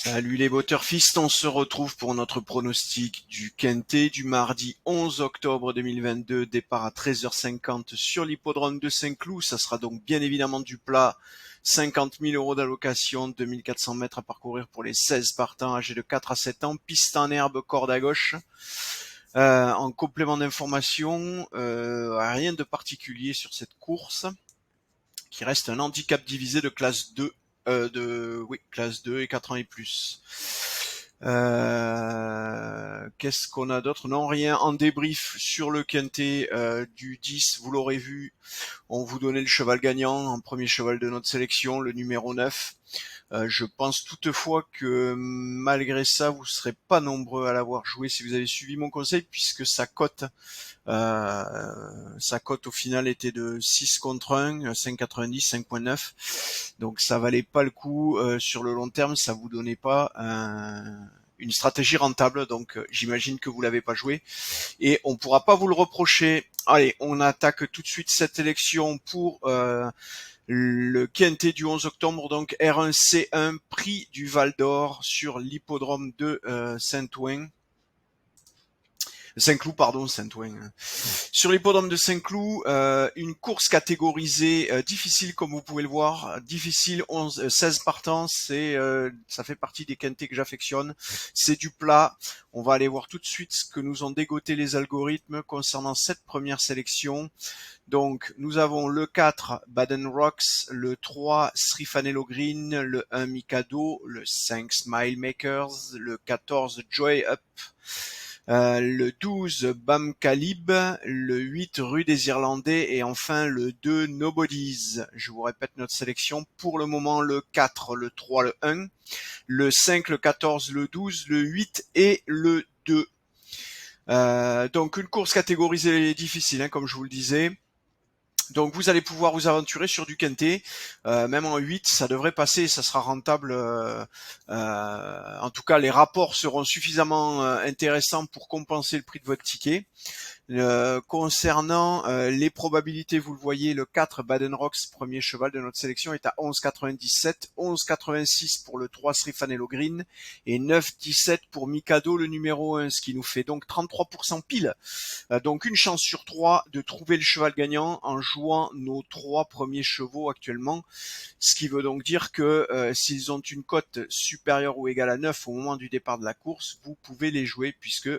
Salut les butterfistes, on se retrouve pour notre pronostic du Quintet du mardi 11 octobre 2022, départ à 13h50 sur l'hippodrome de Saint-Cloud. Ça sera donc bien évidemment du plat, 50 000 euros d'allocation, 2400 mètres à parcourir pour les 16 partants âgés de 4 à 7 ans, piste en herbe, corde à gauche. En complément d'information, rien de particulier sur cette course, qui reste un handicap divisé de classe 2. Classe 2 et 4 ans et plus. Qu'est-ce qu'on a d'autre? Non, rien. En débrief sur le quintet du 10, vous l'aurez vu, on vous donnait le cheval gagnant, en premier cheval de notre sélection, le numéro 9. Je pense toutefois que malgré ça, vous serez pas nombreux à l'avoir joué si vous avez suivi mon conseil, puisque sa cote au final était de 6 contre 1, 5,90, 5,9. Donc ça valait pas le coup sur le long terme, ça vous donnait pas une stratégie rentable. Donc j'imagine que vous l'avez pas joué et on pourra pas vous le reprocher. Allez, on attaque tout de suite cette élection pour le Quintet du 11 octobre, donc R1C1, prix du Val d'Or sur l'hippodrome de Saint-Cloud. Sur l'hippodrome de Saint-Cloud, une course catégorisée difficile, comme vous pouvez le voir, difficile, 16 partants, ça fait partie des quintets que j'affectionne, c'est du plat. On va aller voir tout de suite ce que nous ont dégoté les algorithmes concernant cette première sélection. Donc, nous avons le 4, Baden Rocks, le 3, Srifanello Green, le 1, Mikado, le 5, Smile Makers, le 14, Joy Up, le 12, Bam Kalib, le 8, Rue des Irlandais et enfin le 2, Nobodies. Je vous répète notre sélection. Pour le moment, le 4, le 3, le 1, le 5, le 14, le 12, le 8 et le 2. Donc une course catégorisée difficile, comme je vous le disais. Donc vous allez pouvoir vous aventurer sur du quintet, même en 8, ça devrait passer, ça sera rentable. En tout cas, les rapports seront suffisamment intéressants pour compenser le prix de votre ticket. Concernant les probabilités, vous le voyez, le 4 Baden Rocks, premier cheval de notre sélection, est à 11,97, 11,86 pour le 3 Srifanello Green et 9,17 pour Mikado, le numéro 1, ce qui nous fait donc 33% pile. Donc une chance sur 3 de trouver le cheval gagnant en jouant nos 3 premiers chevaux actuellement, ce qui veut donc dire que s'ils ont une cote supérieure ou égale à 9 au moment du départ de la course, vous pouvez les jouer, puisque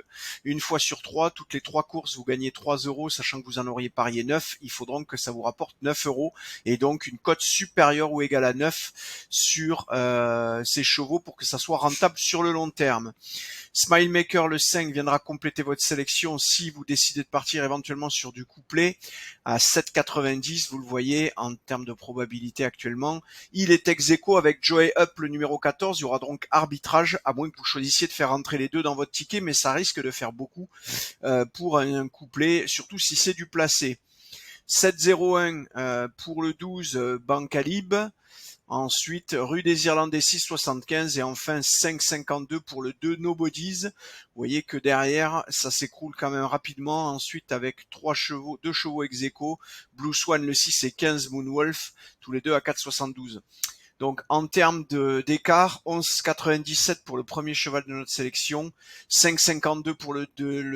une fois sur 3, toutes les 3 courses, vous gagnez 3 euros, sachant que vous en auriez parié 9, il faudra donc que ça vous rapporte 9 euros, et donc une cote supérieure ou égale à 9 sur ces chevaux pour que ça soit rentable sur le long terme. Smile Maker, le 5, viendra compléter votre sélection si vous décidez de partir éventuellement sur du couplet à 7,90, vous le voyez en termes de probabilité actuellement. Il est ex-aequo avec Joey Up, le numéro 14, il y aura donc arbitrage, à moins que vous choisissiez de faire rentrer les deux dans votre ticket, mais ça risque de faire beaucoup pour un couplet, surtout si c'est du placé. 7,01 pour le 12, Bancalib. Ensuite, Rue des Irlandais 6,75 et enfin 5,52 pour le 2 Nobodies. Vous voyez que derrière, ça s'écroule quand même rapidement. Ensuite, avec 2 chevaux ex-aequo, Blue Swan le 6 et 15 Moonwolf, tous les deux à 4,72. Donc en termes d'écart, 11,97 pour le premier cheval de notre sélection, 5,52 pour le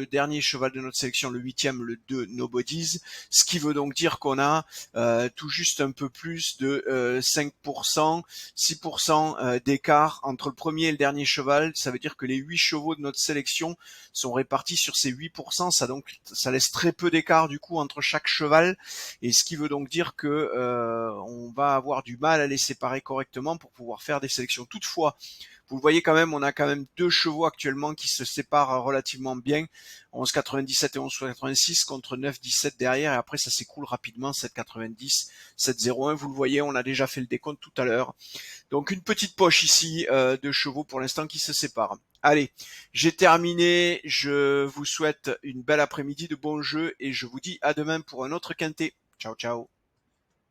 dernier cheval de notre sélection, le 8e, le 2 Nobodies, ce qui veut donc dire qu'on a tout juste un peu plus de 5%, 6% d'écart entre le premier et le dernier cheval. Ça veut dire que les 8 chevaux de notre sélection sont répartis sur ces 8%, ça laisse très peu d'écart du coup entre chaque cheval, et ce qui veut donc dire que on va avoir du mal à les séparer correctement pour pouvoir faire des sélections. Toutefois, vous le voyez quand même, on a quand même 2 chevaux actuellement qui se séparent relativement bien, 11,97 et 11,86 contre 9,17 derrière, et après ça s'écoule rapidement, 7,90, 7,01, vous le voyez, on a déjà fait le décompte tout à l'heure. Donc une petite poche ici de chevaux pour l'instant qui se séparent. Allez, j'ai terminé, je vous souhaite une belle après-midi de bon jeu et je vous dis à demain pour un autre quintet. Ciao ciao.